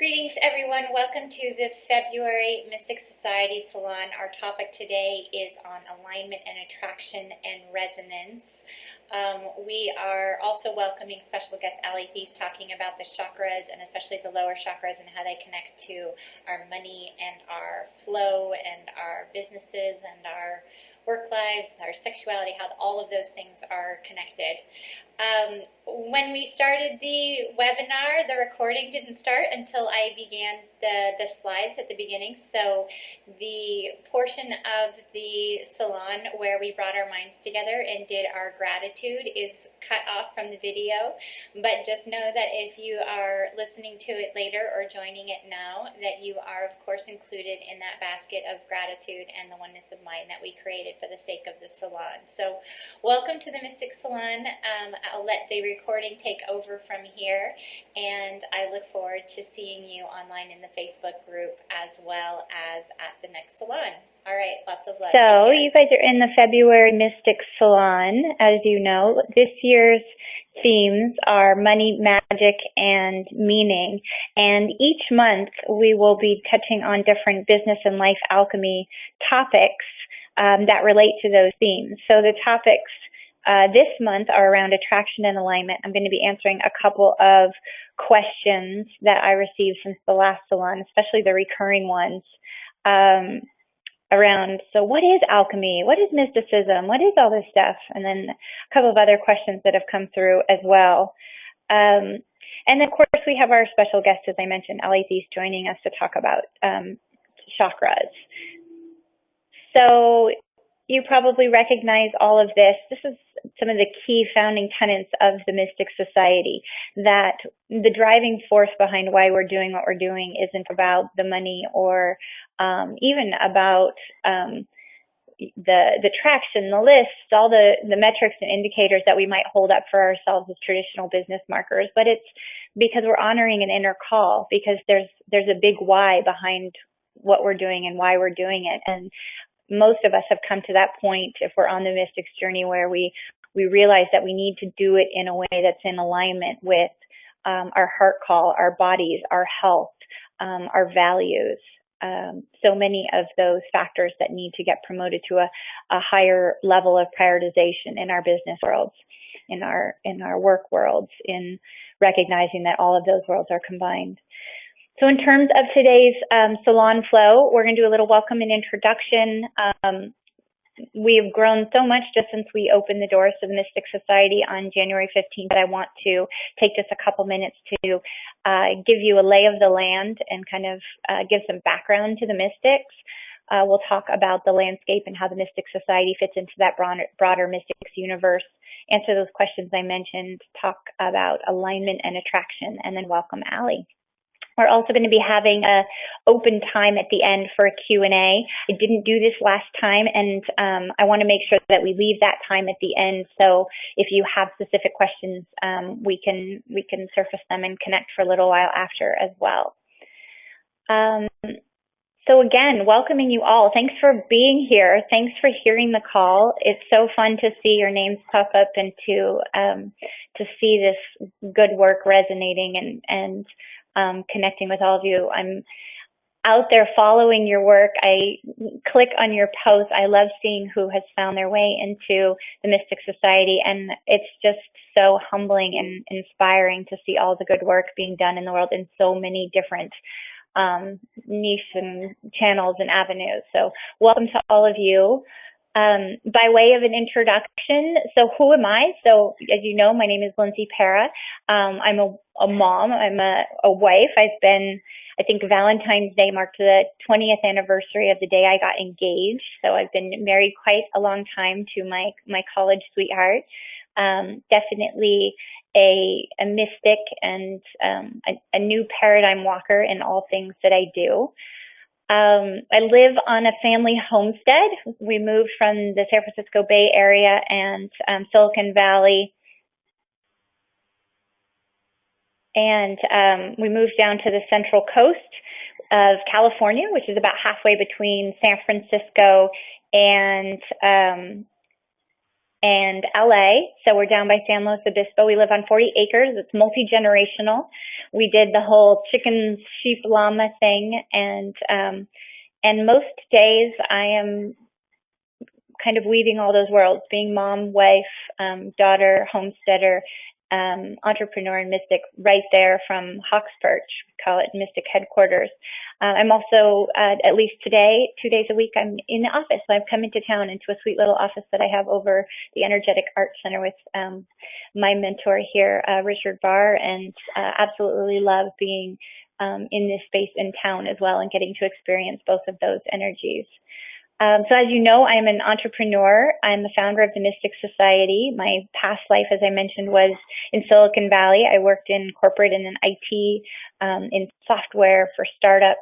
Greetings, everyone. Welcome to the February Mystic Society Salon. Our topic today is on alignment and attraction and resonance. We are also welcoming special guest Allie Theiss, talking about the chakras and especially the lower chakras and how they connect to our money and our flow and our businesses and our work lives, our sexuality, how all of those things are connected. When we started the webinar, the recording didn't start until I began the slides at the beginning. So the portion of the salon where we brought our minds together and did our gratitude is cut off from the video. But just know that if you are listening to it later or joining it now, that you are, of course, included in that basket of gratitude and the oneness of mind that we created for the sake of the salon. So welcome to the Mystic Salon. I'll let the recording take over from here, and I look forward to seeing you online in the Facebook group as well as at the next salon. All right, lots of love. So you guys are in the February Mystic Salon. As you know, this year's themes are money, magic, and meaning. And each month we will be touching on different business and life alchemy topics that relate to those themes. So the topics this month are around attraction and alignment. I'm going to be answering a couple of questions that I received since the last salon, especially the recurring ones, around, so what is alchemy? What is mysticism? What is all this stuff? And then a couple of other questions that have come through as well. And of course, we have our special guest, as I mentioned, Allie Theiss, joining us to talk about chakras. So you probably recognize all of this. This is some of the key founding tenets of the Mystic Society, that the driving force behind why we're doing what we're doing isn't about the money or even about the traction, the lists, all the metrics and indicators that we might hold up for ourselves as traditional business markers, but it's because we're honoring an inner call, because there's a big why behind what we're doing and why we're doing it. And most of us have come to that point, if we're on the mystics journey, where we realize that we need to do it in a way that's in alignment with our heart call, our bodies, our health, our values. So many of those factors that need to get promoted to a higher level of prioritization in our business worlds, in our work worlds, in recognizing that all of those worlds are combined. So in terms of today's salon flow, we're going to do a little welcome and introduction. We have grown so much just since we opened the doors to the Mystic Society on January 15th, but I want to take just a couple minutes to give you a lay of the land and kind of give some background to the mystics. We'll talk about the landscape and how the Mystic Society fits into that broader mystics universe, answer those questions I mentioned, talk about alignment and attraction, and then welcome Allie. We're also going to be having an open time at the end for a Q&A. I didn't do this last time, and I want to make sure that we leave that time at the end. So if you have specific questions, we can surface them and connect for a little while after as well. So again, welcoming you all. Thanks for being here. Thanks for hearing the call. It's so fun to see your names pop up and to see this good work resonating and connecting with all of you. I'm out there following your work. I click on your posts. I love seeing who has found their way into the Mystic Society, and it's just so humbling and inspiring to see all the good work being done in the world in so many different niche and channels and avenues. So welcome to all of you. By way of an introduction, so who am I? So as you know, my name is Lindsay Para. I'm a mom. I'm a wife. I think Valentine's Day marked the 20th anniversary of the day I got engaged. So I've been married quite a long time to my college sweetheart. Definitely a mystic and a new paradigm walker in all things that I do. I live on a family homestead. We moved from the San Francisco Bay Area and Silicon Valley, and we moved down to the Central Coast of California, which is about halfway between San Francisco and LA. So we're down by San Luis Obispo. We live on 40 acres. It's multi-generational. we did the whole chicken, sheep, llama thing, and most days I am kind of weaving all those worlds, being mom, wife, daughter, homesteader, entrepreneur, and mystic right there from Hawk's Perch. We call it Mystic Headquarters. I'm also, at least today, 2 days a week, I'm in the office. So I've come into town into a sweet little office that I have over the Energetic Arts Center with my mentor here, Richard Barr, and absolutely love being in this space in town as well and getting to experience both of those energies. So as you know, I'm an entrepreneur. I'm the founder of the Mystic Society. My past life, as I mentioned, was in Silicon Valley. I worked in corporate and in IT, in software for startups,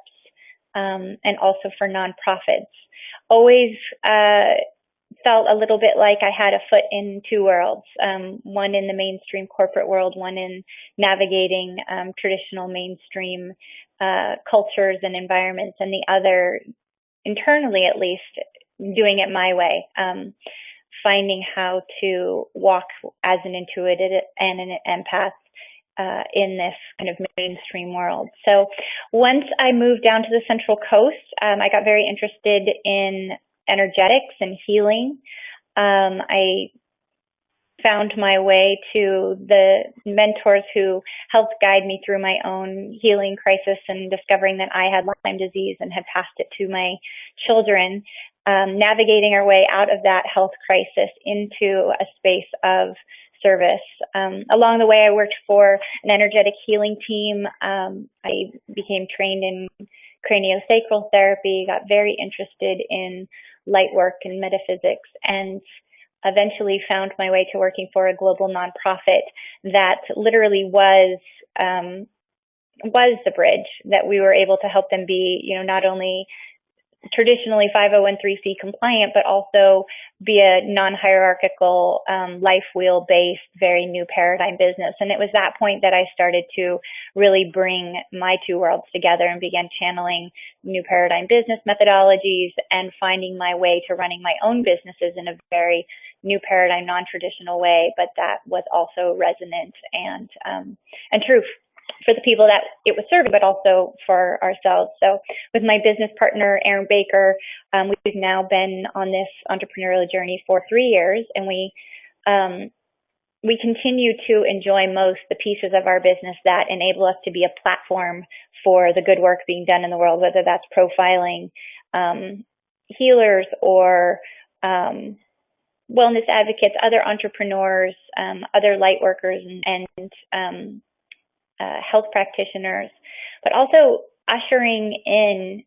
and also for nonprofits. Always felt a little bit like I had a foot in two worlds, one in the mainstream corporate world, one in navigating traditional mainstream cultures and environments, and the other, internally at least, doing it my way, finding how to walk as an intuitive and an empath in this kind of mainstream world. So once I moved down to the Central Coast, I got very interested in energetics and healing. I found my way to the mentors who helped guide me through my own healing crisis and discovering that I had Lyme disease and had passed it to my children, navigating our way out of that health crisis into a space of service. Along the way, I worked for an energetic healing team. I became trained in craniosacral therapy, got very interested in light work and metaphysics, and eventually found my way to working for a global nonprofit that literally was the bridge, that we were able to help them be, not only traditionally 501(c)(3) compliant, but also be a non-hierarchical, life wheel-based, very new paradigm business. And it was that point that I started to really bring my two worlds together and began channeling new paradigm business methodologies and finding my way to running my own businesses in a very new paradigm, non-traditional way, but that was also resonant and truth for the people that it was serving, but also for ourselves. So with my business partner, Aaron Baker, we've now been on this entrepreneurial journey for 3 years, and we continue to enjoy most the pieces of our business that enable us to be a platform for the good work being done in the world, whether that's profiling healers or wellness advocates, other entrepreneurs, other light workers, and health practitioners, but also ushering in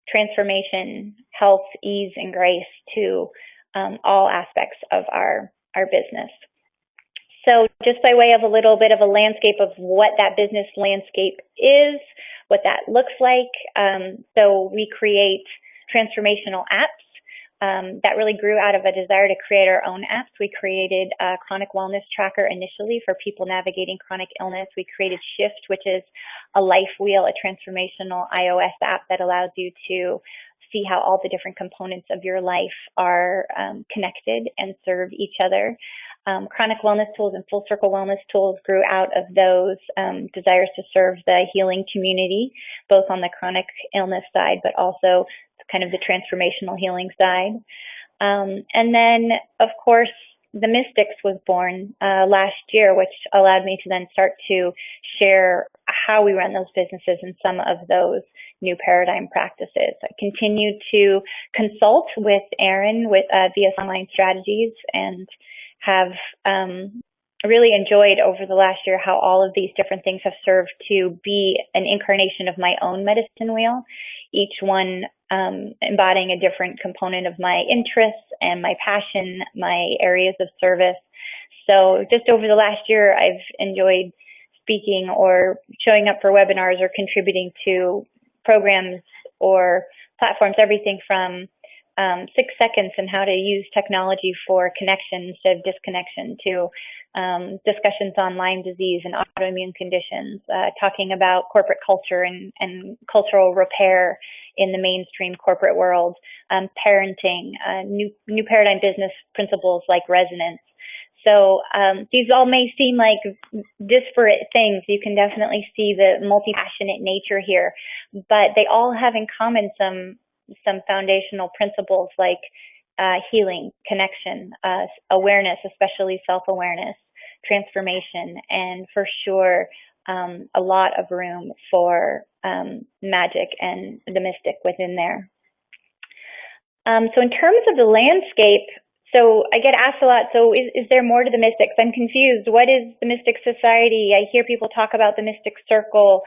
transformation, health, ease, and grace to all aspects of our business. So just by way of a little bit of a landscape of what that business landscape is, what that looks like. So we create transformational apps. That really grew out of a desire to create our own apps. We created a chronic wellness tracker initially for people navigating chronic illness. We created Shift, which is a life wheel, a transformational iOS app that allows you to see how all the different components of your life are connected and serve each other. Chronic wellness tools and full circle wellness tools grew out of those desires to serve the healing community, both on the chronic illness side, but also kind of the transformational healing side. And then, of course, the Mystics was born last year, which allowed me to then start to share how we run those businesses and some of those new paradigm practices. I continue to consult with Aaron via online strategies, and have really enjoyed over the last year how all of these different things have served to be an incarnation of my own medicine wheel, each one embodying a different component of my interests and my passion, my areas of service. So just over the last year, I've enjoyed speaking or showing up for webinars or contributing to programs or platforms, everything from 6 seconds and how to use technology for connection instead of disconnection, to discussions on Lyme disease and autoimmune conditions, talking about corporate culture and cultural repair in the mainstream corporate world, parenting, new paradigm business principles like resonance. So these all may seem like disparate things. You can definitely see the multi-passionate nature here, but they all have in common some foundational principles like healing, connection, awareness, especially self-awareness, transformation, and for sure a lot of room for magic and the mystic within there. So in terms of the landscape, so I get asked a lot, so is there more to the mystics? I'm confused. What is the Mystic Society? I hear people talk about the Mystic Circle.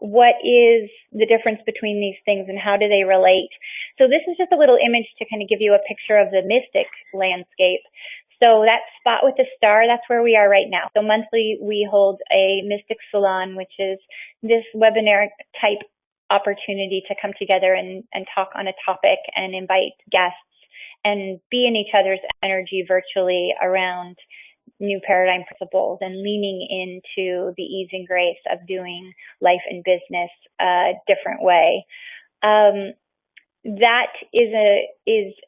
What is the difference between these things and how do they relate? So this is just a little image to kind of give you a picture of the mystic landscape. So that spot with the star, that's where we are right now. So monthly we hold a Mystic Salon, which is this webinar type opportunity to come together and talk on a topic and invite guests and be in each other's energy virtually around new paradigm principles and leaning into the ease and grace of doing life and business a different way. That is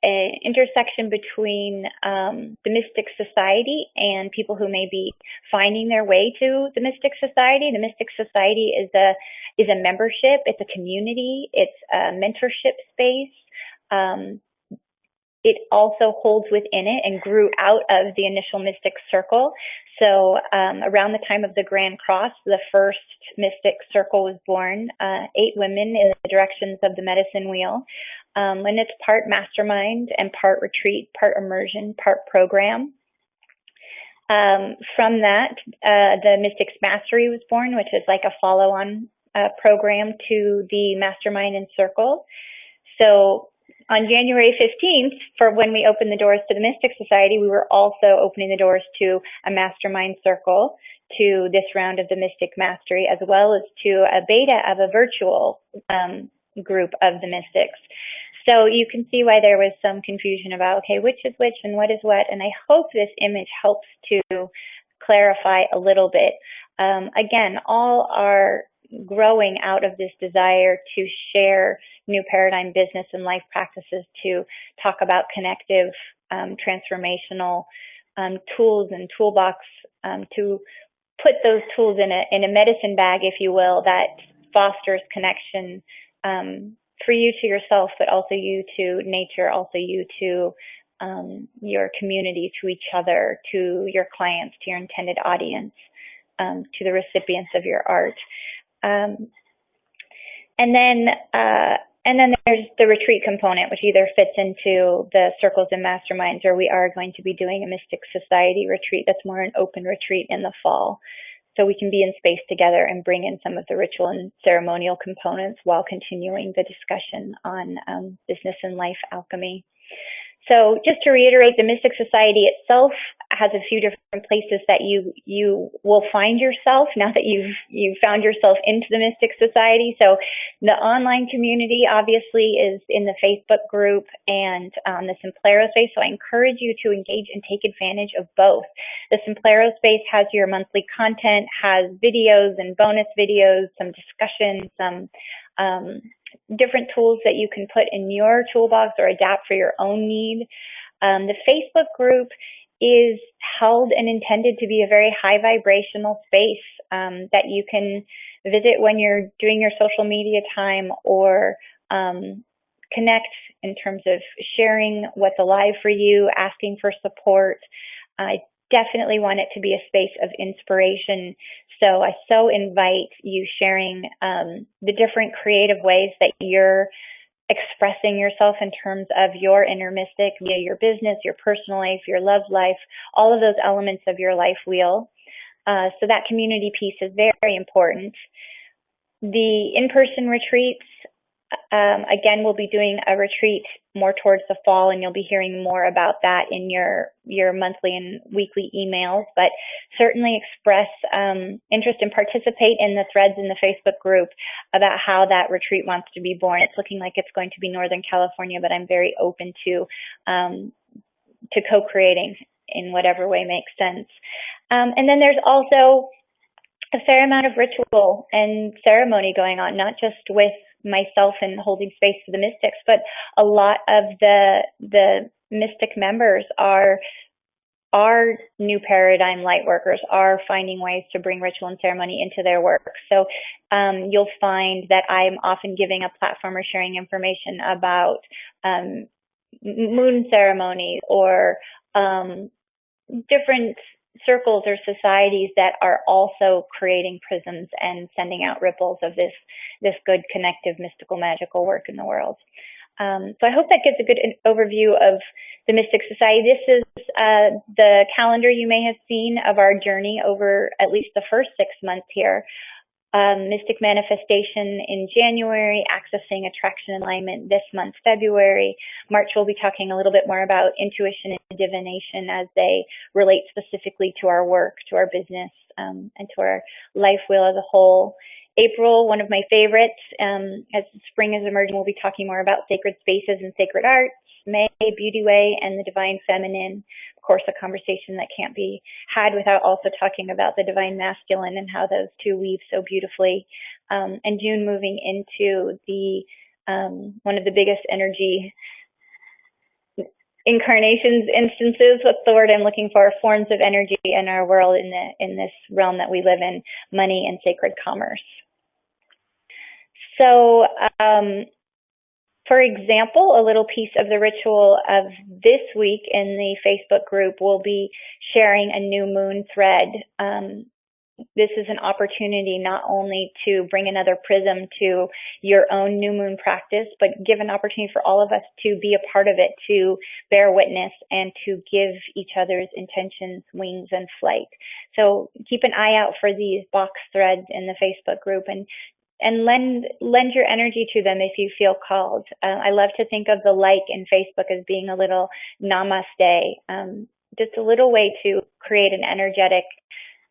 an intersection between the Mystic Society and people who may be finding their way to the Mystic Society. The Mystic Society is a membership, it's a community, it's a mentorship space. It also holds within it and grew out of the initial Mystic Circle. So around the time of the Grand Cross, the first Mystic Circle was born, 8 women in the directions of the medicine wheel. And it's part mastermind and part retreat, part immersion, part program. From that, the Mystics Mastery was born, which is like a follow-on program to the mastermind and circle. So on January 15th, for when we opened the doors to the Mystic Society, we were also opening the doors to a mastermind circle, to this round of the Mystic Mastery, as well as to a beta of a virtual group of the Mystics. So you can see why there was some confusion about, okay, which is which and what is what, and I hope this image helps to clarify a little bit. Again, all are growing out of this desire to share new paradigm business and life practices, to talk about connective, transformational tools and toolbox, to put those tools in a medicine bag, if you will, that fosters connection for you to yourself, but also you to nature, also you to your community, to each other, to your clients, to your intended audience, to the recipients of your art. And then there's the retreat component, which either fits into the circles and masterminds, or we are going to be doing a Mystic Society retreat that's more an open retreat in the fall. So we can be in space together and bring in some of the ritual and ceremonial components while continuing the discussion on business and life alchemy. So just to reiterate, the Mystic Society itself has a few different places that you will find yourself now that you've found yourself into the Mystic Society. So the online community obviously is in the Facebook group and the Simplero space. So I encourage you to engage and take advantage of both. The Simplero space has your monthly content, has videos and bonus videos, some discussion, some different tools that you can put in your toolbox or adapt for your own need. The Facebook group is held and intended to be a very high vibrational space that you can visit when you're doing your social media time or connect in terms of sharing what's alive for you, asking for support. I definitely want it to be a space of inspiration. So I so invite you sharing the different creative ways that you're expressing yourself in terms of your inner mystic via your business, your personal life, your love life, all of those elements of your life wheel. So that community piece is very important. The in-person retreats, again, we'll be doing a retreat more towards the fall, and you'll be hearing more about that in your monthly and weekly emails. But certainly express interest and participate in the threads in the Facebook group about how that retreat wants to be born. It's looking like it's going to be Northern California, but I'm very open to co-creating in whatever way makes sense. And then there's also a fair amount of ritual and ceremony going on, not just with myself and holding space for the mystics, but a lot of the mystic members are are new paradigm light workers, are finding ways to bring ritual and ceremony into their work. So you'll find that I'm often giving a platform or sharing information about moon ceremonies or different circles or societies that are also creating prisms and sending out ripples of this good connective mystical magical work in the world. So I hope that gives a good overview of the Mystic Society. This is the calendar you may have seen of our journey over at least the first 6 months here. Mystic Manifestation in January, Accessing Attraction Alignment this month, February. March, we'll be talking a little bit more about intuition and divination as they relate specifically to our work, to our business, and to our life wheel as a whole. April, one of my favorites, as spring is emerging, we'll be talking more about sacred spaces and sacred arts. May, Beauty Way and the Divine Feminine. Of course, a conversation that can't be had without also talking about the Divine Masculine and how those two weave so beautifully. And June, moving into the one of the biggest energy incarnations, instances, what's the word I'm looking for, forms of energy in our world, in this realm that we live in, money and sacred commerce. So, for example, a little piece of the ritual of this week in the Facebook group will be sharing a new moon thread. This is an opportunity not only to bring another prism to your own new moon practice, but give an opportunity for all of us to be a part of it, to bear witness and to give each other's intentions wings and flight. So keep an eye out for these box threads in the Facebook group and lend your energy to them if you feel called. I love to think of the like in Facebook as being a little namaste, just a little way to create an energetic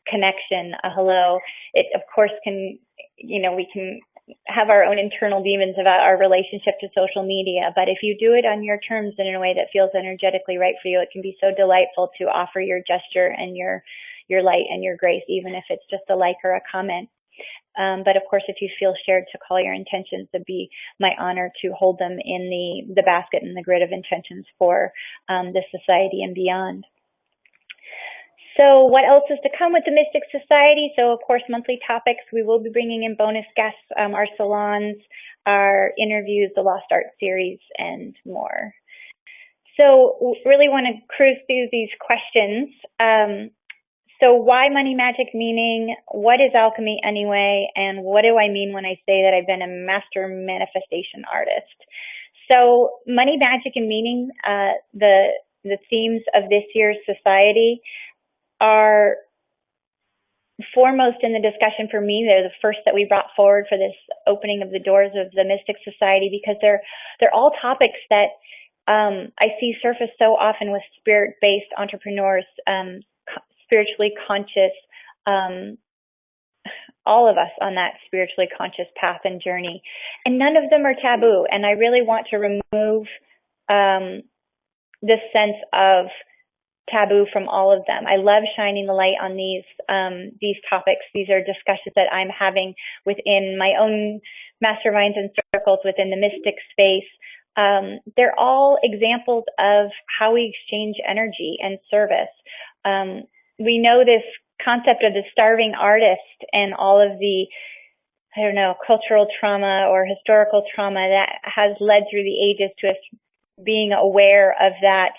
connection, a hello. It, of course, can, we can have our own internal demons about our relationship to social media, but if you do it on your terms and in a way that feels energetically right for you, it can be so delightful to offer your gesture and your light and your grace, even if it's just a like or a comment. But of course, if you feel shared to call your intentions, it'd be my honor to hold them in the basket and the grid of intentions for the society and beyond. So what else is to come with the Mystic Society? So of course, monthly topics, we will be bringing in bonus guests, our salons, our interviews, the Lost Art series, and more. So really want to cruise through these questions. So why money magic, meaning what is alchemy anyway, and what do I mean when I say that I've been a master manifestation artist? So money magic and meaning, the themes of this year's society are foremost in the discussion for me. They're the first that we brought forward for this opening of the doors of the Mystic Society, because they're all topics that I see surface so often with spirit-based entrepreneurs, spiritually conscious, all of us on that spiritually conscious path and journey. And none of them are taboo. And I really want to remove this sense of taboo from all of them. I love shining the light on these topics. These are discussions that I'm having within my own masterminds and circles within the mystic space. They're all examples of how we exchange energy and service. We know this concept of the starving artist and all of the, cultural trauma or historical trauma that has led through the ages to us being aware of that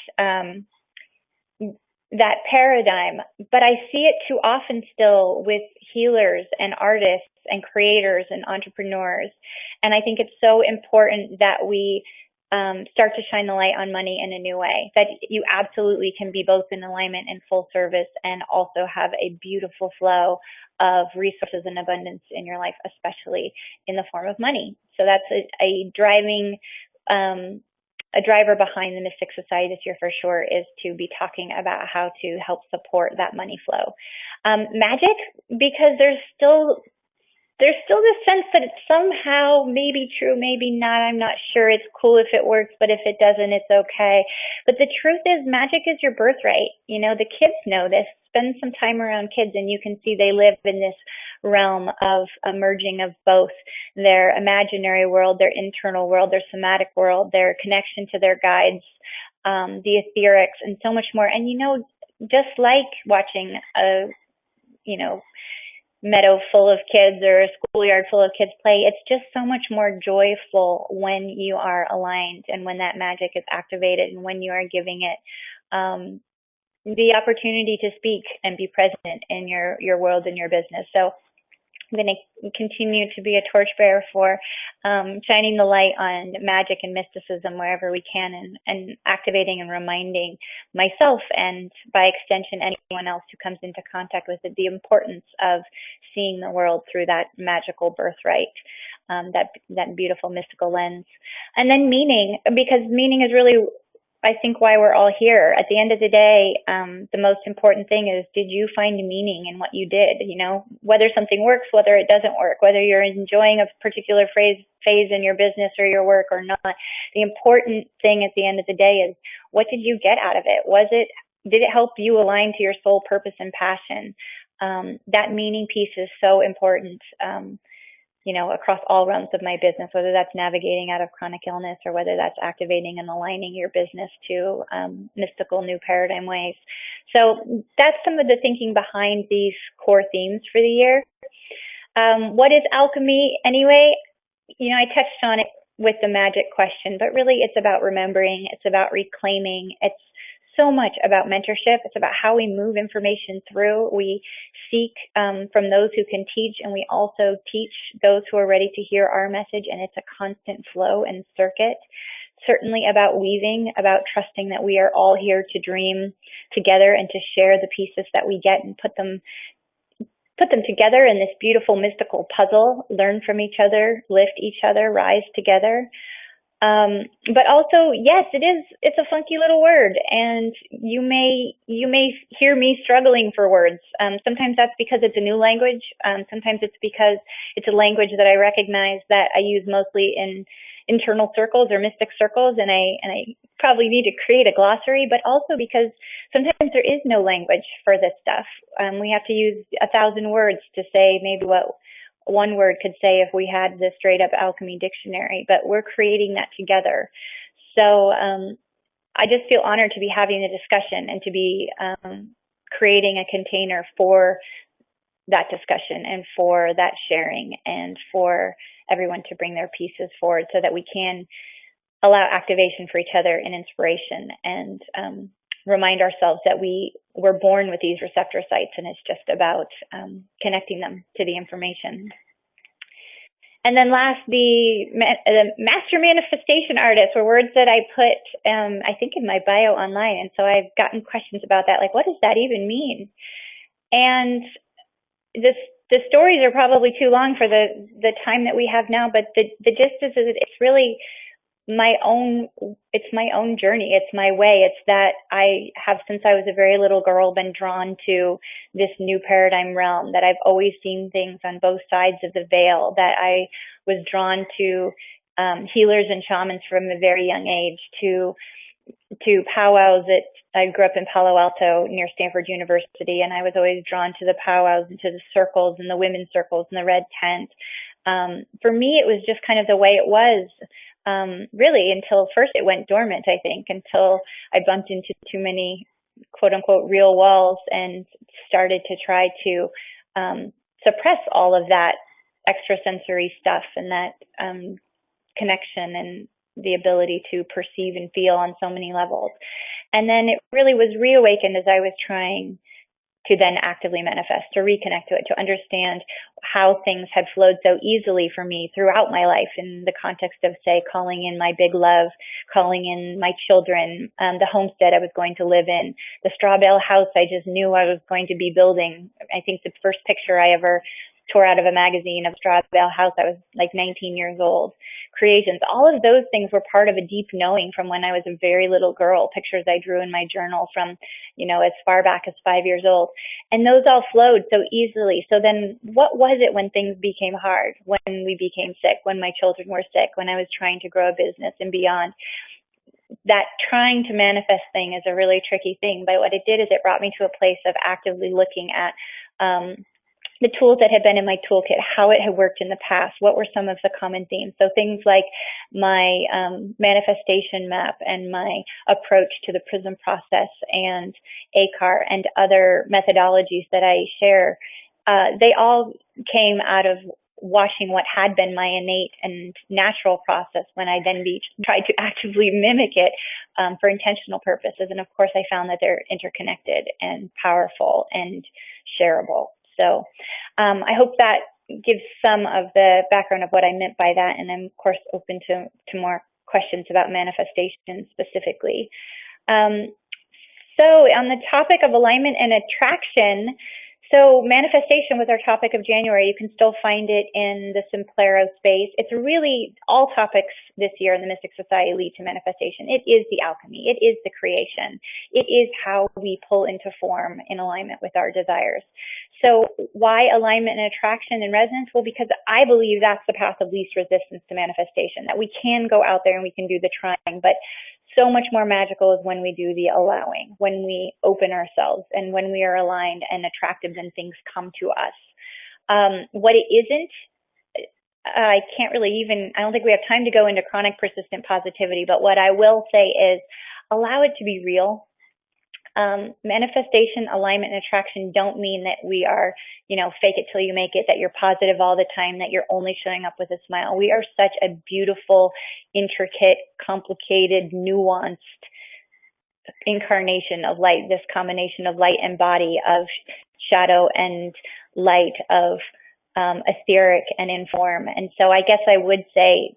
paradigm. But I see it too often still with healers and artists and creators and entrepreneurs. And I think it's so important that we start to shine the light on money in a new way, that you absolutely can be both in alignment and full service and also have a beautiful flow of resources and abundance in your life, especially in the form of money. So that's a driver behind the Mystic Society this year for sure, is to be talking about how to help support that money flow. Magic, because there's still this sense that it's somehow maybe true, maybe not. I'm not sure. It's cool if it works, but if it doesn't, it's okay. But the truth is, magic is your birthright. The kids know this. Spend some time around kids and you can see they live in this realm of a merging of both their imaginary world, their internal world, their somatic world, their connection to their guides, the etherics, and so much more. And just like watching a, you know, meadow full of kids or a schoolyard full of kids play. It's just so much more joyful when you are aligned and when that magic is activated and when you are giving it the opportunity to speak and be present in your world and your business. So I'm going to continue to be a torchbearer for shining the light on magic and mysticism wherever we can, and activating and reminding myself and by extension anyone else who comes into contact with it the importance of seeing the world through that magical birthright, that beautiful mystical lens. And then meaning, because meaning is really, I think, why we're all here. At the end of the day, the most important thing is, did you find meaning in what you did? You know, whether something works, whether it doesn't work, whether you're enjoying a particular phase in your business or your work or not. The important thing at the end of the day is, what did you get out of it? Did it help you align to your soul purpose and passion? That meaning piece is so important. You know, across all realms of my business, whether that's navigating out of chronic illness or whether that's activating and aligning your business to mystical new paradigm ways. So that's some of the thinking behind these core themes for the year. What is alchemy anyway? You know, I touched on it with the magic question, but really it's about remembering, it's about reclaiming, it's so much about mentorship. It's about how we move information through. We seek from those who can teach, and we also teach those who are ready to hear our message, and it's a constant flow and circuit. Certainly about weaving, about trusting that we are all here to dream together and to share the pieces that we get and put them together in this beautiful mystical puzzle, learn from each other, lift each other, rise together. But also, yes, it's a funky little word, and you may hear me struggling for words. Sometimes that's because it's a new language. Sometimes it's because it's a language that I recognize that I use mostly in internal circles or mystic circles, and I probably need to create a glossary, but also because sometimes there is no language for this stuff. We have to use 1,000 words to say maybe what one word could say if we had the straight up alchemy dictionary, but we're creating that together. So I just feel honored to be having a discussion and to be creating a container for that discussion and for that sharing and for everyone to bring their pieces forward so that we can allow activation for each other and inspiration, and remind ourselves that we were born with these receptor sites, and it's just about connecting them to the information. And then last, the master manifestation artist were words that I put, I think, in my bio online. And so I've gotten questions about that, like, what does that even mean? And the stories are probably too long for the time that we have now, but the gist is it's really my own journey. It's my way. It's that I have, since I was a very little girl, been drawn to this new paradigm realm, that I've always seen things on both sides of the veil, that I was drawn to healers and shamans from a very young age, to powwows. I grew up in Palo Alto near Stanford University, and I was always drawn to the powwows and to the circles and the women's circles and the red tent. For me, it was just kind of the way it was. Really, until first it went dormant, I think, until I bumped into too many quote unquote real walls and started to try to suppress all of that extrasensory stuff and that connection and the ability to perceive and feel on so many levels. And then it really was reawakened as I was trying to then actively manifest, to reconnect to it, to understand how things had flowed so easily for me throughout my life in the context of, say, calling in my big love, calling in my children, the homestead I was going to live in, the straw bale house I just knew I was going to be building. I think the first picture I ever tore out of a magazine of straw bale house, I was like 19 years old. Creations, all of those things were part of a deep knowing from when I was a very little girl, pictures I drew in my journal from, as far back as 5 years old. And those all flowed so easily. So then what was it when things became hard, when we became sick, when my children were sick, when I was trying to grow a business and beyond? That trying to manifest thing is a really tricky thing, but what it did is it brought me to a place of actively looking at the tools that had been in my toolkit, how it had worked in the past, what were some of the common themes. So things like my manifestation map and my approach to the PRISM process and ACAR and other methodologies that I share, they all came out of watching what had been my innate and natural process when I then tried to actively mimic it for intentional purposes. And of course, I found that they're interconnected and powerful and shareable. So I hope that gives some of the background of what I meant by that. And I'm, of course, open to more questions about manifestation specifically. So on the topic of alignment and attraction, so manifestation was our topic of January. You can still find it in the Simplero space. It's really all topics this year in the Mystic Society lead to manifestation. It is the alchemy. It is the creation. It is how we pull into form in alignment with our desires. So why alignment and attraction and resonance? Well, because I believe that's the path of least resistance to manifestation, that we can go out there and we can do the trying, but so much more magical is when we do the allowing, when we open ourselves and when we are aligned and attractive, then things come to us. What it isn't, I can't really I don't think we have time to go into chronic persistent positivity, but what I will say is allow it to be real. Manifestation, alignment, and attraction don't mean that we are, fake it till you make it, that you're positive all the time, that you're only showing up with a smile. We are such a beautiful, intricate, complicated, nuanced incarnation of light, this combination of light and body, of shadow and light, of etheric and inform. And so I guess I would say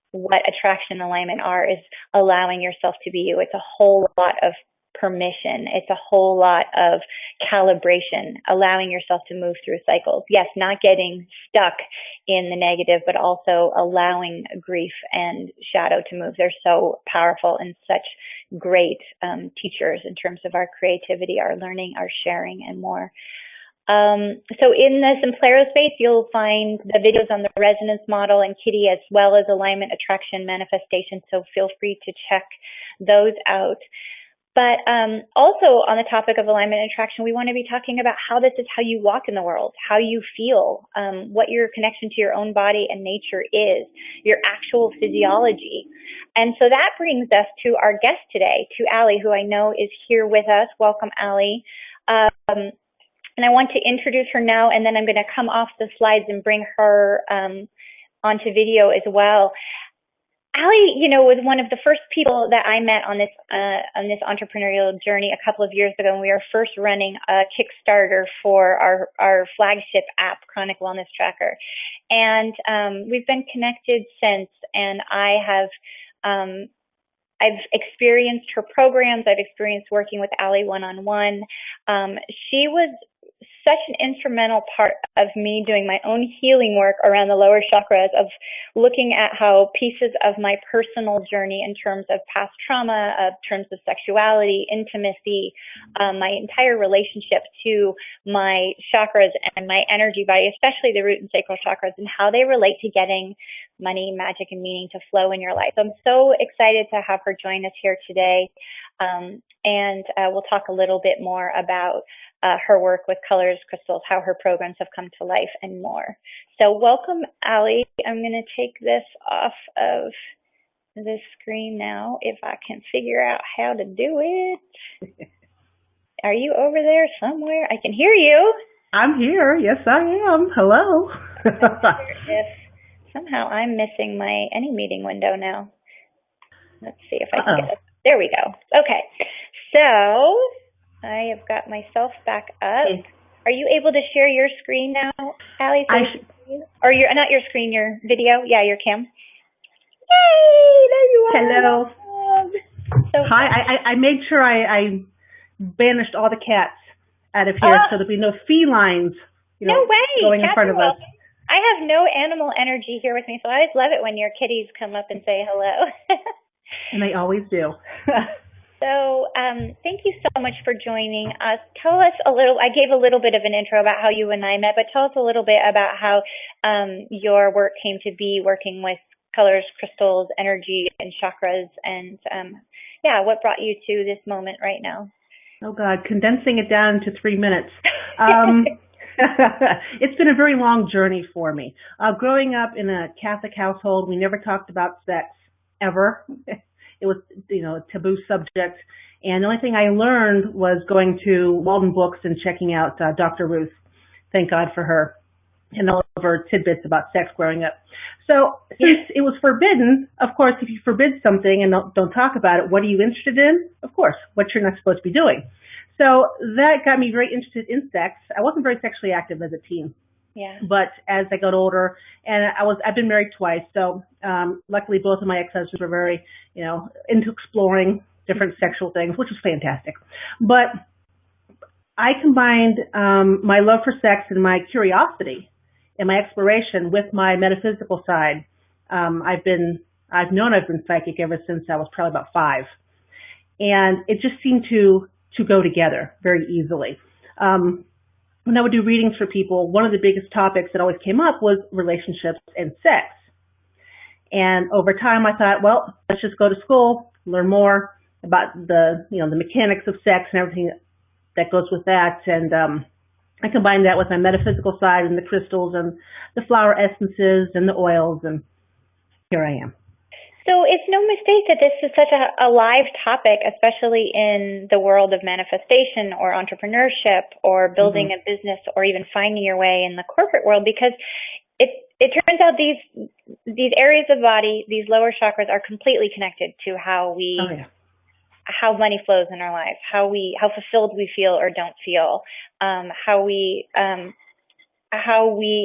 what attraction and alignment are is allowing yourself to be you. It's a whole lot of permission. It's a whole lot of calibration, allowing yourself to move through cycles. Yes, not getting stuck in the negative, but also allowing grief and shadow to move. They're so powerful and such great teachers in terms of our creativity, our learning, our sharing, and more. So in the Simplero space, you'll find the videos on the resonance model and Kitty, as well as alignment, attraction, manifestation. So feel free to check those out. But also on the topic of alignment and attraction, we want to be talking about how this is how you walk in the world, how you feel, what your connection to your own body and nature is, your actual physiology. And so that brings us to our guest today, to Allie, who I know is here with us. Welcome, Allie. And I want to introduce her now, and then I'm going to come off the slides and bring her onto video as well. Allie, was one of the first people that I met on this entrepreneurial journey a couple of years ago, when we were first running a Kickstarter for our flagship app, Chronic Wellness Tracker. And we've been connected since, and I've experienced her programs. I've experienced working with Allie one-on-one. She was such an instrumental part of me doing my own healing work around the lower chakras, of looking at how pieces of my personal journey in terms of past trauma, in terms of sexuality, intimacy, my entire relationship to my chakras and my energy body, especially the root and sacral chakras, and how they relate to getting money, magic, and meaning to flow in your life. I'm so excited to have her join us here today. And we'll talk a little bit more about her work with colors, crystals, how her programs have come to life, and more. So welcome, Allie. I'm going to take this off of the screen now, if I can figure out how to do it. Are you over there somewhere? I can hear you. I'm here. Yes, I am. Hello. If somehow I'm missing my any meeting window now. Let's see if I can get it. There we go. Okay. So I have got myself back up. Hey. Are you able to share your screen now, Allie? Or not your screen, your video? Yeah, your cam. Yay! There you are. Hello. So hi. I made sure I banished all the cats out of here so there'll be no felines, no way. going in front of us. I have no animal energy here with me, so I always love it when your kitties come up and say hello. And they always do. So thank you so much for joining us. Tell us a little, I gave a little bit of an intro about how you and I met, but tell us a little bit about how your work came to be, working with colors, crystals, energy, and chakras, and what brought you to this moment right now? Oh, God, condensing it down to 3 minutes. It's been a very long journey for me. Growing up in a Catholic household, we never talked about sex ever. It was, a taboo subject. And the only thing I learned was going to Walden Books and checking out Dr. Ruth. Thank God for her. And all of her tidbits about sex growing up. So since it was forbidden, of course, if you forbid something and don't talk about it, what are you interested in? Of course, what you're not supposed to be doing. So that got me very interested in sex. I wasn't very sexually active as a teen. Yeah. But as I got older, and I've been married twice, so luckily both of my ex-husbands were very, into exploring different sexual things, which was fantastic. But I combined my love for sex and my curiosity and my exploration with my metaphysical side. I've known I've been psychic ever since I was probably about 5, and it just seemed to go together very easily. When I would do readings for people, one of the biggest topics that always came up was relationships and sex. And over time, I thought, well, let's just go to school, learn more about the mechanics of sex and everything that goes with that. And I combined that with my metaphysical side and the crystals and the flower essences and the oils, and here I am. So it's no mistake that this is such a live topic, especially in the world of manifestation or entrepreneurship or building a business or even finding your way in the corporate world, because it turns out these areas of body, these lower chakras, are completely connected to how how money flows in our lives, how fulfilled we feel or don't feel, how we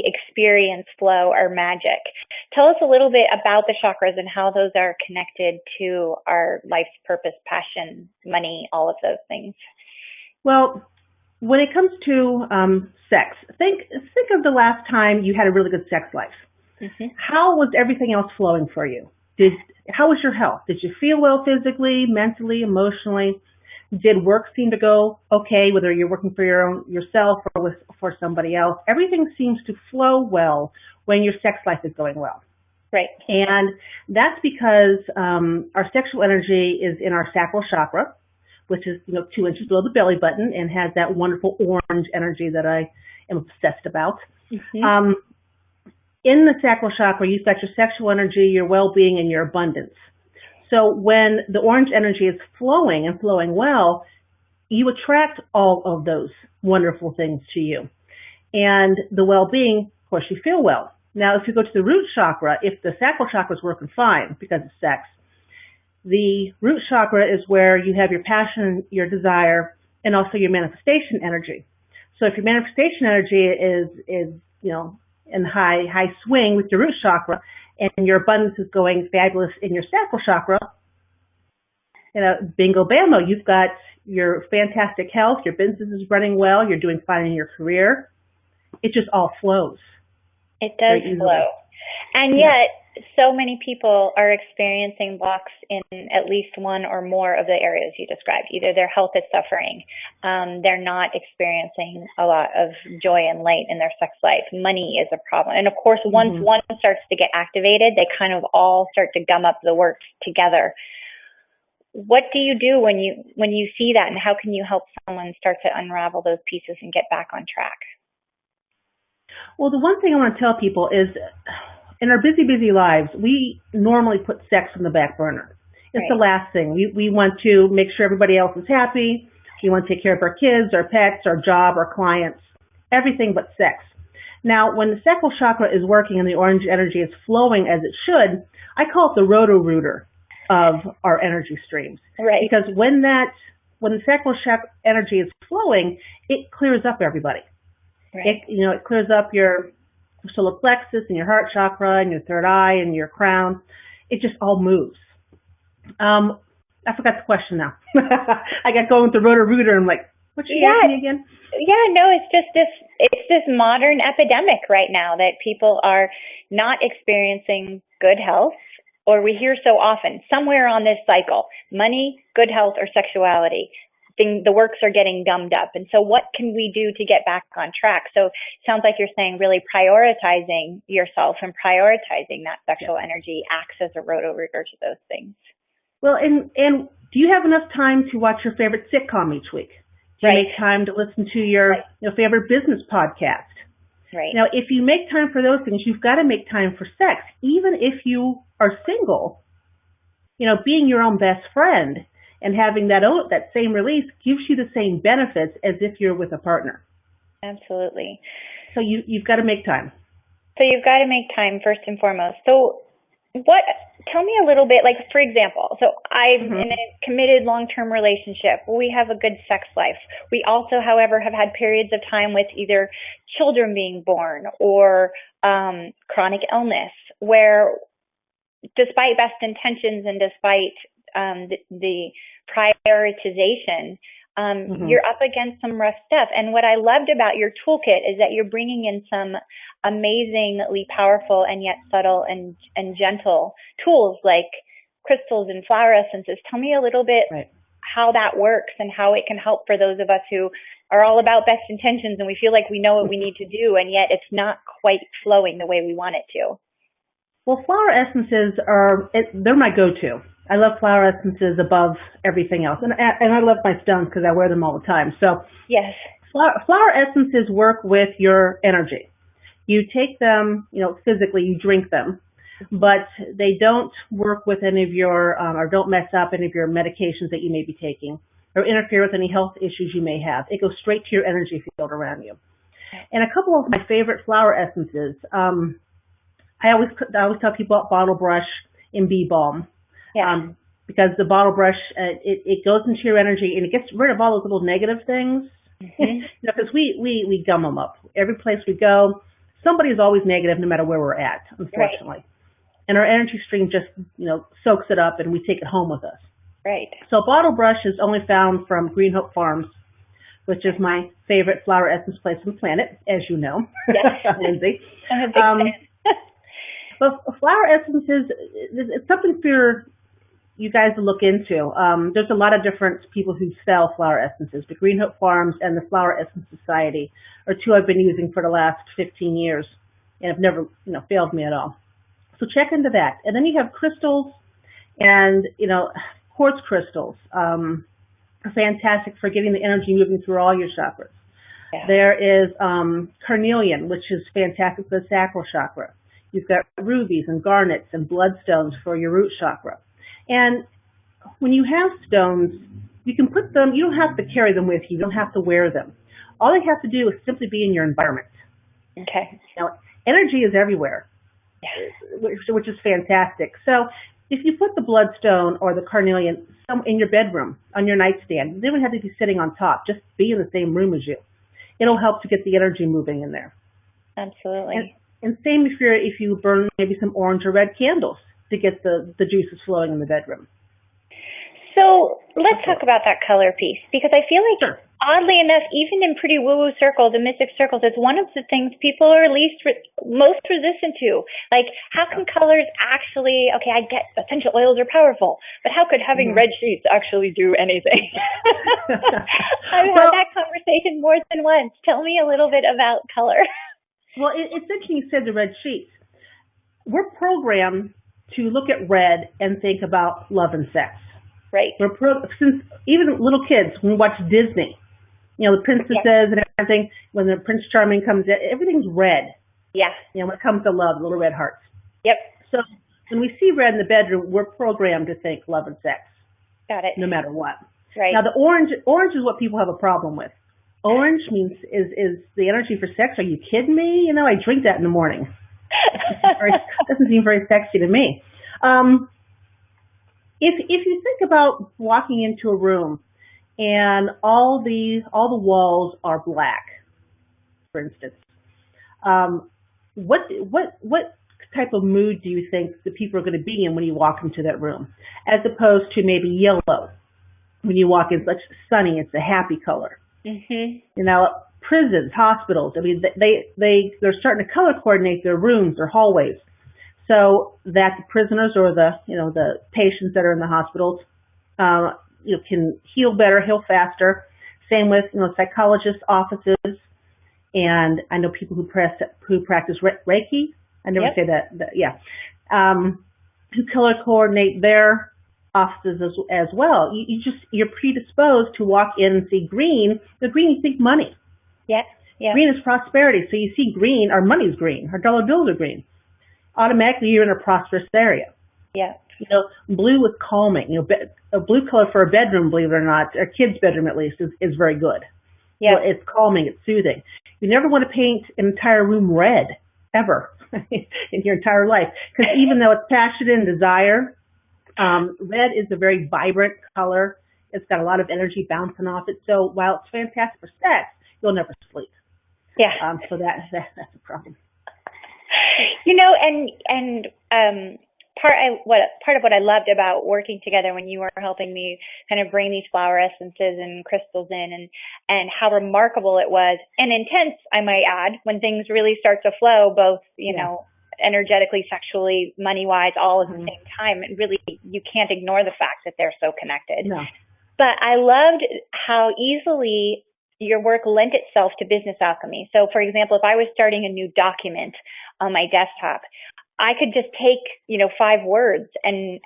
experience flow or magic. Tell us a little bit about the chakras and how those are connected to our life's purpose, passion, money, all of those things. Well, when it comes to sex, think of the last time you had a really good sex life. Mm-hmm. How was everything else flowing for you? How was your health? Did you feel well physically, mentally, emotionally? Did work seem to go okay, whether you're working for yourself or for somebody else? Everything seems to flow well when your sex life is going well. Right. And that's because our sexual energy is in our sacral chakra, which is 2 inches below the belly button and has that wonderful orange energy that I am obsessed about. Mm-hmm. In the sacral chakra, you've got your sexual energy, your well-being, and your abundance. So when the orange energy is flowing and flowing well, you attract all of those wonderful things to you. And the well-being, of course, you feel well. Now, if you go to the root chakra, if the sacral chakra is working fine because of sex, the root chakra is where you have your passion, your desire, and also your manifestation energy. So if your manifestation energy is in high swing with your root chakra, and your abundance is going fabulous in your sacral chakra, bingo bammo, you've got your fantastic health, your business is running well, you're doing fine in your career. It just all flows. It does flow. And yet, so many people are experiencing blocks in at least one or more of the areas you described. Either their health is suffering, they're not experiencing a lot of joy and light in their sex life. Money is a problem. And of course, once one starts to get activated, they kind of all start to gum up the works together. What do you do when you see that, and how can you help someone start to unravel those pieces and get back on track? Well, the one thing I want to tell people is, in our busy lives, we normally put sex on the back burner. It's the last thing. We want to make sure everybody else is happy. We want to take care of our kids, our pets, our job, our clients, everything but sex. Now, when the sacral chakra is working and the orange energy is flowing as it should, I call it the roto-rooter of our energy streams. Right. Because when the sacral chakra energy is flowing, it clears up everybody. Right. It clears up your solar plexus and your heart chakra and your third eye and your crown. It just all moves. I forgot the question now. I got going with the roto-rooter. I'm like, what's she asking again? Yeah, no, it's this modern epidemic right now that people are not experiencing good health, or we hear so often, somewhere on this cycle, money, good health, or sexuality. The works are getting gummed up. And so what can we do to get back on track? So it sounds like you're saying really prioritizing yourself and prioritizing that sexual energy acts as a roto-rooter to those things. Well, and do you have enough time to watch your favorite sitcom each week? Do you make time to listen to your favorite business podcast? Right. Now, if you make time for those things, you've got to make time for sex. Even if you are single, being your own best friend and having that same release gives you the same benefits as if you're with a partner. Absolutely. So you've got to make time. So you've got to make time first and foremost. So tell me a little bit, like, for example, so I'm in a committed long-term relationship. We have a good sex life. We also, however, have had periods of time with either children being born or chronic illness where, despite best intentions and despite the prioritization, you're up against some rough stuff. And what I loved about your toolkit is that you're bringing in some amazingly powerful and yet subtle and gentle tools like crystals and flower essences. Tell me a little bit how that works and how it can help for those of us who are all about best intentions and we feel like we know what we need to do, and yet it's not quite flowing the way we want it to. Well, flower essences they're my go-to. I love flower essences above everything else. And I love my stones because I wear them all the time. So yes, flower essences work with your energy. You take them, physically, you drink them, but they don't work with any of your, or don't mess up any of your medications that you may be taking or interfere with any health issues you may have. It goes straight to your energy field around you. And a couple of my favorite flower essences, I always tell people about bottle brush and bee balm. Yeah. Because the bottle brush, it goes into your energy and it gets rid of all those little negative things. Because we gum them up. Every place we go, somebody is always negative no matter where we're at, unfortunately. Right. And our energy stream just, soaks it up and we take it home with us. Right. So bottle brush is only found from Green Hope Farms, which is my favorite flower essence place on the planet, as you know, yes. Lindsay. I'm a big fan. But flower essences, it's something for you guys to look into. There's a lot of different people who sell flower essences. The Green Hope Farms and the Flower Essence Society are two I've been using for the last 15 years and have never, failed me at all. So check into that. And then you have crystals and, quartz crystals. Fantastic for getting the energy moving through all your chakras. Yeah. There is carnelian, which is fantastic for the sacral chakra. You've got rubies and garnets and bloodstones for your root chakra. And when you have stones, you can put them, you don't have to carry them with you. You don't have to wear them. All they have to do is simply be in your environment. Okay. Now, energy is everywhere, which is fantastic. So if you put the bloodstone or the carnelian in your bedroom, on your nightstand, they don't have to be sitting on top. Just be in the same room as you. It'll help to get the energy moving in there. Absolutely. And same if you burn maybe some orange or red candles to get the juices flowing in the bedroom. So let's talk about that color piece, because I feel like, oddly enough, even in pretty woo-woo circles and mystic circles, it's one of the things people are most resistant to. Like, how can colors actually, okay, I get essential oils are powerful, but how could having red sheets actually do anything? I've had that conversation more than once. Tell me a little bit about color. Well, it's interesting you said the red sheets. We're programmed to look at red and think about love and sex. Right. Since even little kids, when we watch Disney, the princesses and everything, when the Prince Charming comes in, everything's red. Yeah. When it comes to love, little red hearts. Yep. So when we see red in the bedroom, we're programmed to think love and sex. Got it. No matter what. Right. Now the orange is what people have a problem with. Orange means is the energy for sex. Are you kidding me? I drink that in the morning. Doesn't seem very sexy to me. If you think about walking into a room and all the walls are black, for instance, what type of mood do you think the people are going to be in when you walk into that room, as opposed to maybe yellow? When you walk in, it's sunny, it's a happy color. Mm-hmm. Prisons, hospitals, they're starting to color coordinate their rooms, their hallways, so that the prisoners or the patients that are in the hospitals, can heal better, heal faster. Same with, psychologists' offices, and I know people who practice Reiki. I never say that. Yeah. Who color coordinate their offices as well. You're predisposed to walk in and see green. The green, you think money. Yeah. Yeah. Green is prosperity. So you see green, our money's green, our dollar bills are green. Automatically, you're in a prosperous area. Yeah. Blue is calming. A blue color for a bedroom, believe it or not, a kid's bedroom at least, is very good. Yeah. It's calming. It's soothing. You never want to paint an entire room red, ever, in your entire life. Because even though it's passion and desire, red is a very vibrant color. It's got a lot of energy bouncing off it. So while it's fantastic for sex, you'll never sleep. Yeah. So that's a problem. Part of what I loved about working together when you were helping me kind of bring these flower essences and crystals in, and how remarkable it was, and intense, I might add, when things really start to flow, both energetically, sexually, money-wise, all at the same time. And really, you can't ignore the fact that they're so connected. No. But I loved how easily your work lent itself to business alchemy. So, for example, if I was starting a new document on my desktop, I could just take, 5 words and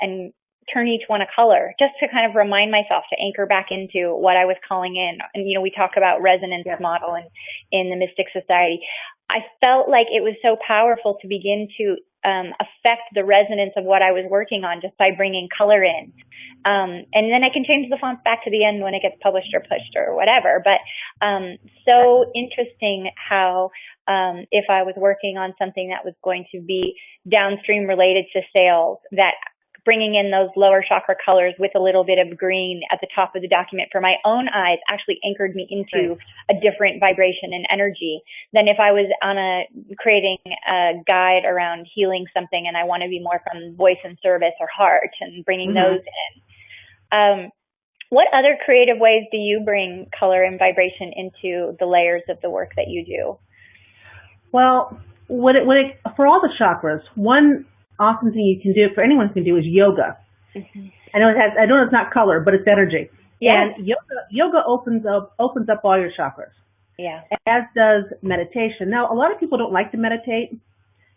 turn each one a color, just to kind of remind myself to anchor back into what I was calling in. And, we talk about resonance model in the Mystic Society. I felt like it was so powerful to begin to affect the resonance of what I was working on just by bringing color in. And then I can change the fonts back to the end when it gets published or pushed or whatever. But so interesting how if I was working on something that was going to be downstream related to sales, that bringing in those lower chakra colors with a little bit of green at the top of the document for my own eyes actually anchored me into a different vibration and energy than if I was creating a guide around healing something and I want to be more from voice and service or heart and bringing those in. What other creative ways do you bring color and vibration into the layers of the work that you do? Well, for all the chakras, one awesome thing you can do, for anyone can do, is yoga. I know it's not color, but it's energy. Yeah. And yoga opens up all your chakras. Yeah. As does meditation. Now, a lot of people don't like to meditate.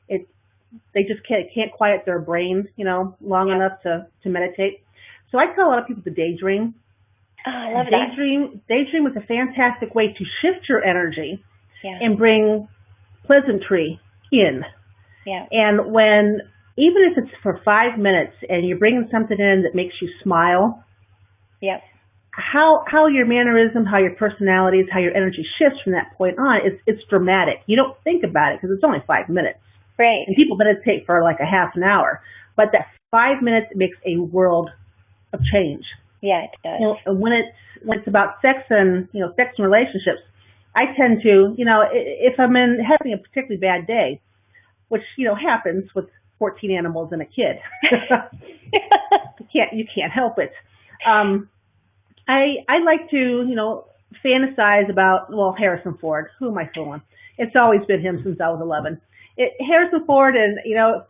They just can't quiet their brain, long enough to meditate. So I tell a lot of people to daydream. Oh, I love that. Daydream is a fantastic way to shift your energy and bring pleasantry in. Yeah. And even if it's for 5 minutes and you're bringing something in that makes you smile, how your mannerism, how your personalities, how your energy shifts from that point on, it's dramatic. You don't think about it because it's only 5 minutes. Right. And people meditate for like a half an hour. But that 5 minutes makes a world of change. Yeah, it does. When it's about sex and sex and relationships, I tend to if I'm having a particularly bad day, which happens with 14 animals and a kid, you can't help it. I like to fantasize about Harrison Ford. Who am I fooling? It's always been him since I was 11. Harrison Ford, and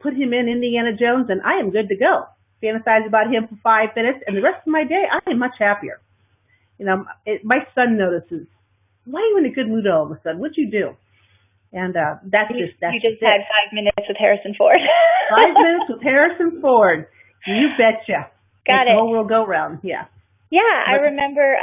put him in Indiana Jones, and I am good to go. Fantasize about him for 5 minutes, and the rest of my day, I am much happier. My son notices, why are you in a good mood all of a sudden? What'd you do? And that's you just had 5 minutes with Harrison Ford. 5 minutes with Harrison Ford. You betcha. Got it. The whole world go round. Yeah. Yeah, I remember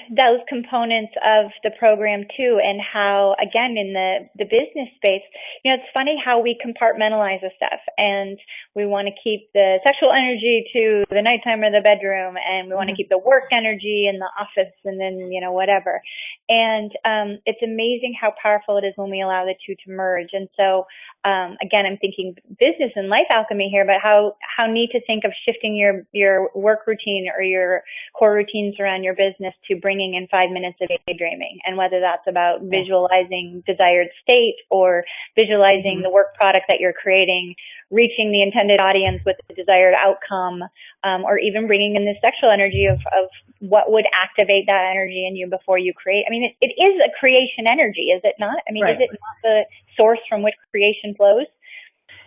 those components of the program too, and how, again, in the business space, it's funny how we compartmentalize the stuff, and we want to keep the sexual energy to the nighttime or the bedroom, and we want to keep the work energy in the office, and then, whatever. And it's amazing how powerful it is when we allow the two to merge. And so, again, I'm thinking business and life alchemy here, but how neat to think of shifting your work routine or your core routines around your business to bringing in 5 minutes of daydreaming, and whether that's about visualizing desired state or visualizing the work product that you're creating, reaching the intended audience with the desired outcome, or even bringing in the sexual energy of what would activate that energy in you before you create. I mean, it is a creation energy, is it not? I mean, Is it not the source from which creation flows?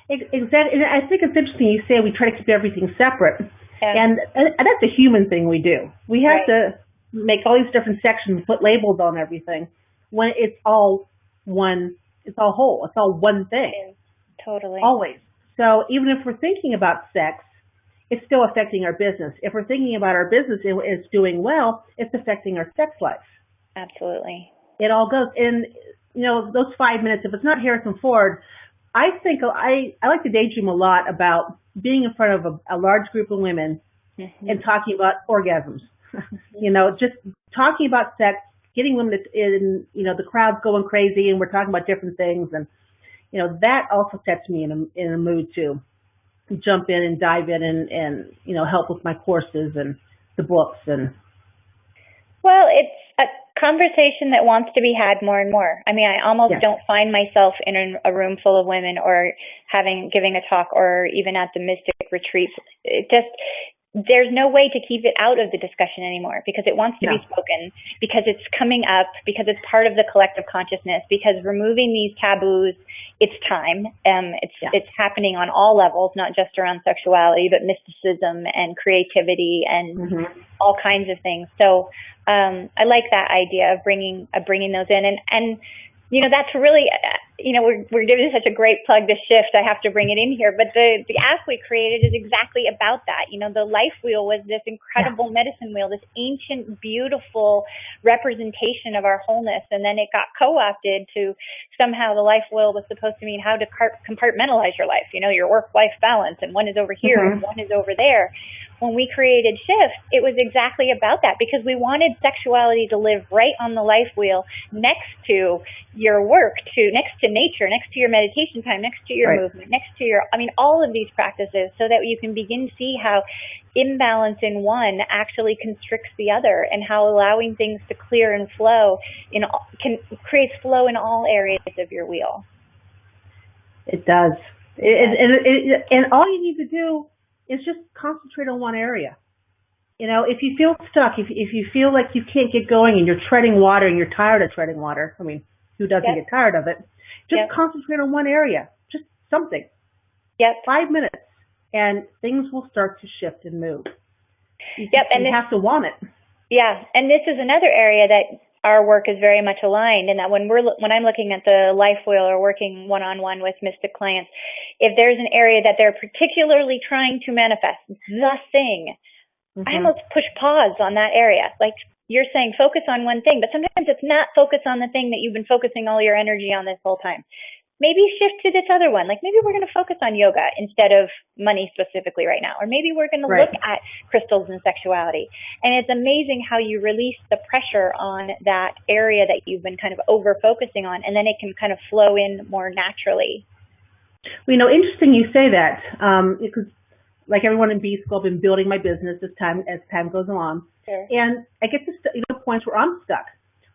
Exactly. And I think it's interesting you say we try to keep everything separate. And that's a human thing we do. We have to make all these different sections, put labels on everything, when it's all one, it's all whole, it's all one thing. Totally. Always. So even if we're thinking about sex, it's still affecting our business. If we're thinking about our business and it's doing well, it's affecting our sex life. Absolutely. It all goes in, those 5 minutes. If it's not Harrison Ford, I think I like to daydream a lot about being in front of a large group of women and talking about orgasms. Just talking about sex, getting women in, the crowd's going crazy and we're talking about different things. And, that also sets me in a mood to jump in and dive in and help with my courses and the books. And well, it's a conversation that wants to be had more and more. I mean, I almost don't find myself in a room full of women or giving a talk or even at the Mystic retreats. There's no way to keep it out of the discussion anymore because it wants to be spoken, because it's coming up, because it's part of the collective consciousness, because removing these taboos, it's time. It's happening on all levels, not just around sexuality, but mysticism and creativity and all kinds of things. So I like that idea of bringing those in. And that's really, we're giving such a great plug to Shift. I have to bring it in here. But the app we created is exactly about that. The life wheel was this incredible medicine wheel, this ancient, beautiful representation of our wholeness. And then it got co-opted to somehow the life wheel was supposed to mean how to compartmentalize your life, your work-life balance. And one is over here and one is over there. When we created Shift, it was exactly about that because we wanted sexuality to live right on the life wheel next to your work, next to nature, next to your meditation time, next to your movement, next to all of these practices so that you can begin to see how imbalance in one actually constricts the other and how allowing things to clear and flow creates flow in all areas of your wheel. It does. And all you need to do is just concentrate on one area. If you feel stuck, if you feel like you can't get going and you're treading water and you're tired of treading water, I mean, who doesn't get tired of it? Just concentrate on one area, just something. 5 minutes, and things will start to shift and move. You have to want it. Yeah, and this is another area that our work is very much aligned, and that when I'm looking at the life wheel or working one-on-one with mystic clients, if there's an area that they're particularly trying to manifest, the thing, I almost push pause on that area. Like you're saying, focus on one thing, but sometimes it's not focus on the thing that you've been focusing all your energy on this whole time. Maybe shift to this other one. Like maybe we're going to focus on yoga instead of money specifically right now. Or maybe we're going to look at crystals and sexuality. And it's amazing how you release the pressure on that area that you've been kind of over-focusing on, and then it can kind of flow in more naturally. Well, interesting you say that, because like everyone in B School, I've been building my business as time goes along. Sure. And I get to points where I'm stuck.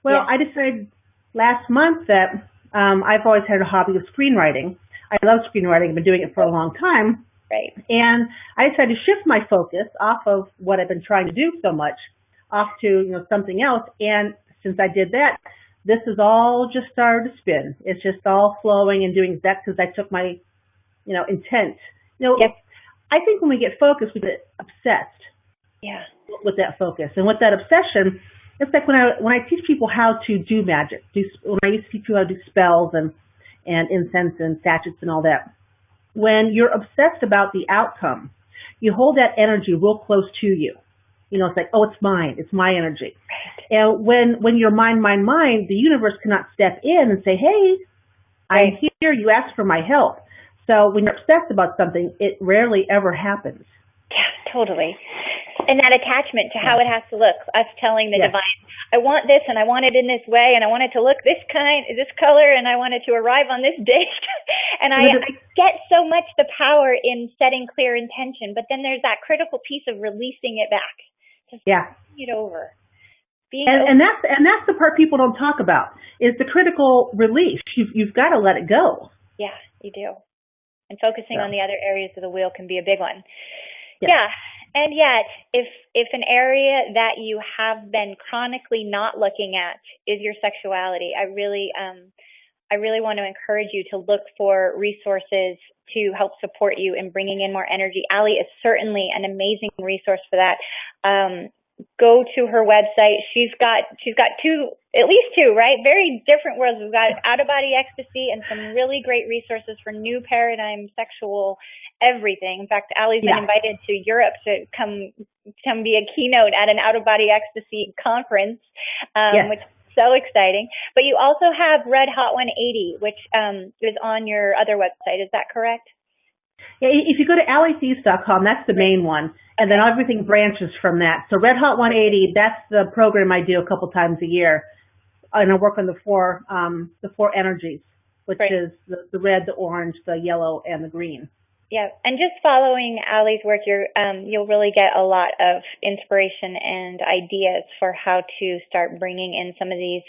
Well, I decided last month that I've always had a hobby of screenwriting. I love screenwriting. I've been doing it for a long time. Right. And I decided to shift my focus off of what I've been trying to do so much, off to something else. And since I did that, this has all just started to spin. It's just all flowing and doing that because I took my, intent. I think when we get focused, we get obsessed. Yeah. With that focus and with that obsession. It's like when I teach people how to do magic, when I used to teach people how to do spells and incense and sachets and all that. When you're obsessed about the outcome, you hold that energy real close to you. It's like, oh, it's mine. It's my energy. And when you're mind, the universe cannot step in and say, hey, I'm here. You asked for my help. So when you're obsessed about something, it rarely ever happens. Yeah, totally. And that attachment to how it has to look, us telling the divine, I want this and I want it in this way and I want it to look this color and I want it to arrive on this date. And I get so much the power in setting clear intention, but then there's that critical piece of releasing it back. Just bring it over. And that's the part people don't talk about is the critical release. You've got to let it go. Yeah, you do. And focusing on the other areas of the wheel can be a big one. Yeah. And yet, if an area that you have been chronically not looking at is your sexuality, I really want to encourage you to look for resources to help support you in bringing in more energy. Allie is certainly an amazing resource for that. Go to her website. She's got two at least two, right? Very different worlds. We've got out-of-body ecstasy and some really great resources for new paradigm sexual everything. In fact, Allie's been invited to Europe to come be a keynote at an out-of-body ecstasy conference, which is so exciting. But you also have Red Hot 180, which is on your other website. Is that correct? Yeah, if you go to allietheiss.com, that's the main one, and then everything branches from that. So Red Hot 180, that's the program I do a couple times a year, and I work on the four energies, which is the red, the orange, the yellow, and the green. Yeah, and just following Allie's work, you'll really get a lot of inspiration and ideas for how to start bringing in some of these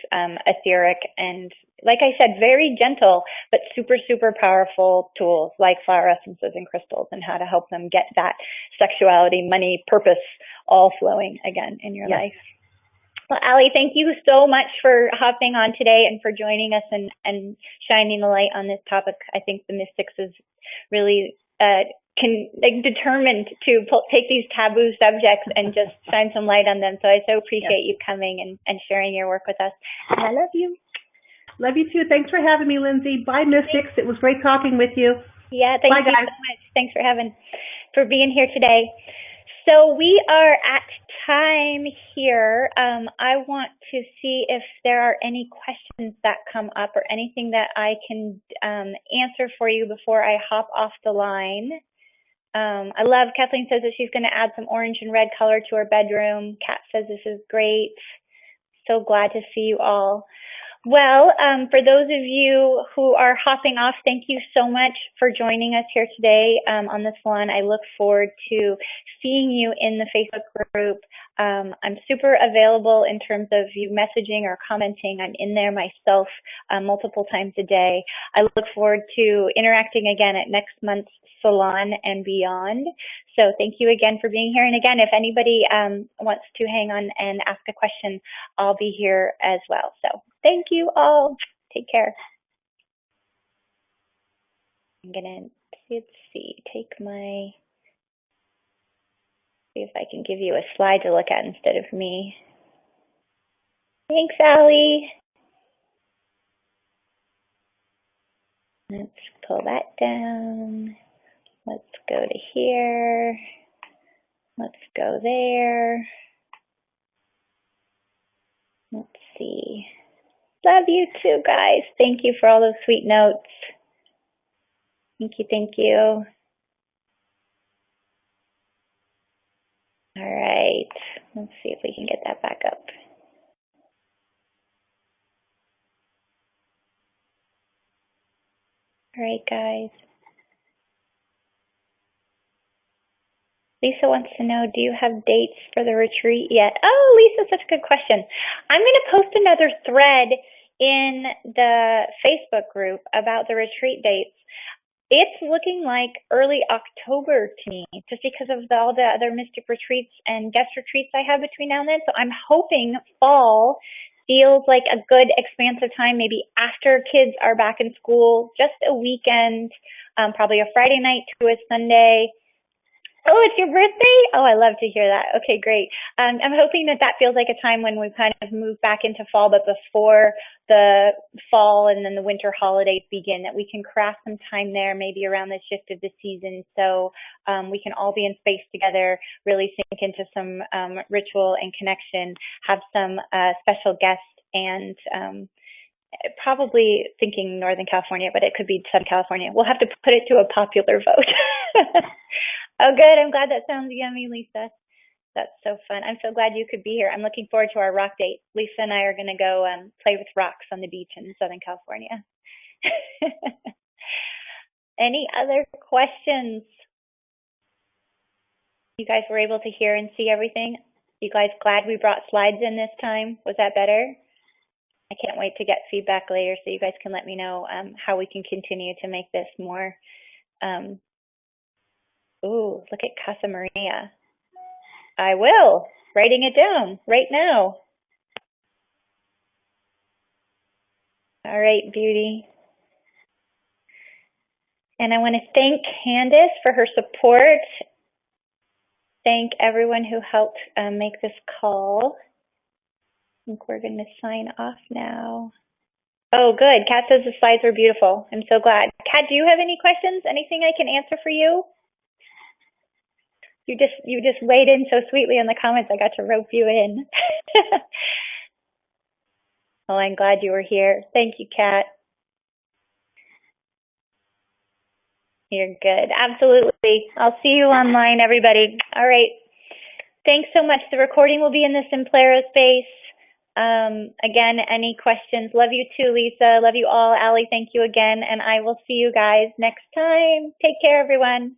etheric and, like I said, very gentle but super, super powerful tools like flower essences and crystals, and how to help them get that sexuality, money, purpose all flowing again in your life. Well, Allie, thank you so much for hopping on today and for joining us and shining the light on this topic. I think the Mystics is really determined to take these taboo subjects and just shine some light on them. So I so appreciate you coming and sharing your work with us. And I love you. Love you too. Thanks for having me, Lindsay. Bye, Mystics. It was great talking with you. Yeah, thank you so much. Thanks for being here today. So we are at time here. I want to see if there are any questions that come up or anything that I can answer for you before I hop off the line. I love, Kathleen says that she's going to add some orange and red color to her bedroom. Kat says this is great. So glad to see you all. Well, for those of you who are hopping off, thank you so much for joining us here today on this one. I look forward to seeing you in the Facebook group. I'm super available in terms of you messaging or commenting. I'm in there myself multiple times a day. I look forward to interacting again at next month's salon and beyond. So thank you again for being here. And again, if anybody wants to hang on and ask a question, I'll be here as well. So thank you all. Take care. I'm going to, see if I can give you a slide to look at instead of me. Thanks, Allie. Let's pull that down. Let's go to here. Let's go there. Let's see. Love you too, guys. Thank you for all those sweet notes. Thank you, thank you. All right. Let's see if we can get that back up. All right, guys. Lisa wants to know, do you have dates for the retreat yet? Oh, Lisa, such a good question. I'm going to post another thread in the Facebook group about the retreat dates. It's looking like early October to me, just because of all the other mystic retreats and guest retreats I have between now and then. So I'm hoping fall feels like a good expansive time, maybe after kids are back in school, just a weekend, probably a Friday night to a Sunday. Oh, it's your birthday? Oh, I love to hear that. Okay, great. I'm hoping that feels like a time when we kind of move back into fall, but before the fall and then the winter holidays begin, that we can craft some time there, maybe around the shift of the season, so we can all be in space together, really sink into some ritual and connection, have some special guests, and probably thinking Northern California, but it could be Southern California. We'll have to put it to a popular vote. Oh, good. I'm glad that sounds yummy, Lisa. That's so fun. I'm so glad you could be here. I'm looking forward to our rock date. Lisa and I are going to go play with rocks on the beach in Southern California. Any other questions? You guys were able to hear and see everything? You guys glad we brought slides in this time? Was that better? I can't wait to get feedback later so you guys can let me know how we can continue to make this more ooh, look at Casa Maria. I will. Writing it down right now. All right, beauty. And I want to thank Candace for her support. Thank everyone who helped make this call. think we're going to sign off now. Oh, good. Kat says the slides are beautiful. I'm so glad. Kat, do you have any questions? Anything I can answer for you? You just weighed in so sweetly in the comments. I got to rope you in. Well, I'm glad you were here. Thank you, Kat. You're good. Absolutely. I'll see you online, everybody. All right. Thanks so much. The recording will be in the Simplera space. Again, any questions? Love you too, Lisa. Love you all. Allie, thank you again. And I will see you guys next time. Take care, everyone.